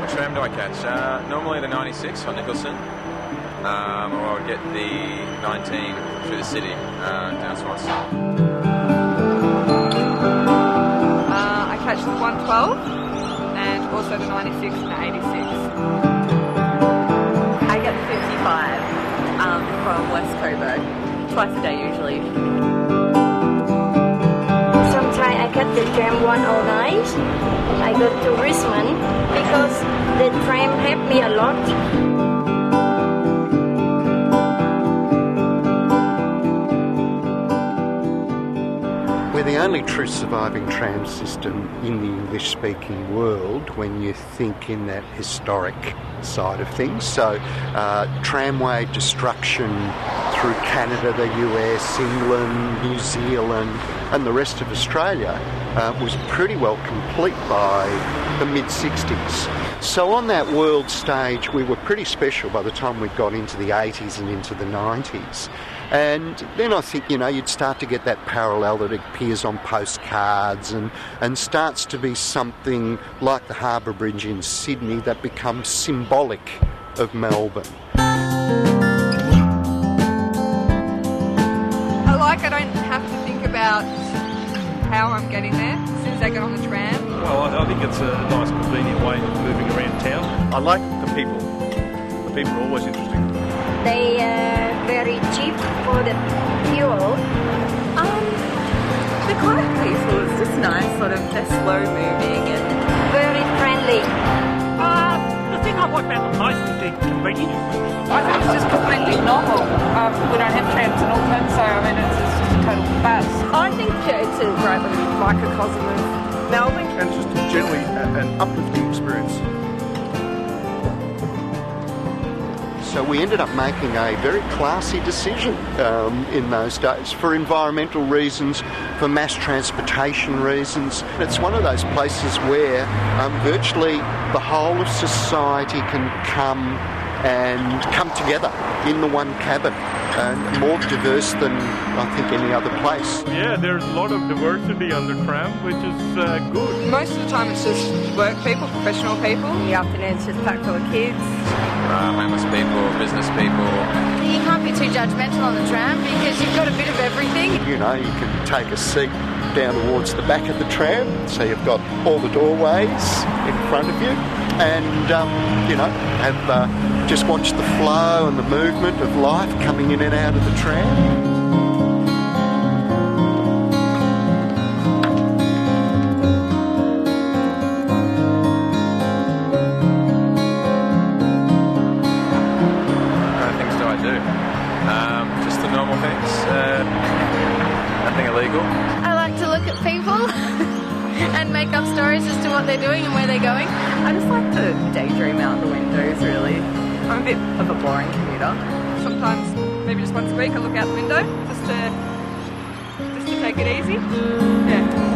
Which tram do I catch? Normally the 96 on Nicholson, or I would get the 19 through the city down Swanston. I catch the 112 and also the 96 and the 86. I get the 55 from West Coburg, twice a day usually. Sometimes I get the tram 109. I go to Richmond because the tram helped me a lot. We're the only true surviving tram system in the English-speaking world when you think in that historic side of things. So tramway destruction through Canada, the US, England, New Zealand and the rest of Australia was pretty well complete by the mid-60s. So on that world stage we were pretty special by the time we got into the 80s and into the 90s. And then I think, you'd start to get that parallel that appears on postcards and starts to be something like the Harbour Bridge in Sydney that becomes symbolic of Melbourne. I don't have to think about how I'm getting there as soon as I get on the tram. Well, I think it's a nice, convenient way of moving around town. I like the people. The people are always interesting. They are very cheap for the fuel. They're quite peaceful. It's just nice, they're slow moving and Very friendly. The thing I like about them most is the convenience. I think it's just completely normal. We don't have trams in Auckland, so it's just a total buzz. I think it's a great little microcosm of Melbourne. And it's just generally an uplifting experience. So we ended up making a very classy decision in those days for environmental reasons, for mass transportation reasons. It's one of those places where virtually the whole of society can come together in the one cabin, and more diverse than I think any other place. Yeah, there's a lot of diversity on the tram, which is good. Most of the time it's just work people, professional people. In the afternoon it's just packed full of kids. Homeless people, business people. You can't be too judgmental on the tram because you've got a bit of everything. You can take a seat down towards the back of the tram, so you've got all the doorways in front of you, and have just watch the flow and the movement of life coming in and out of the tram. Just the normal things, nothing illegal. I like to look at people and make up stories as to what they're doing and where they're going. I just like to daydream out the windows, really. I'm a bit of a boring commuter. Sometimes, maybe just once a week, I look out the window just to take it easy. Yeah.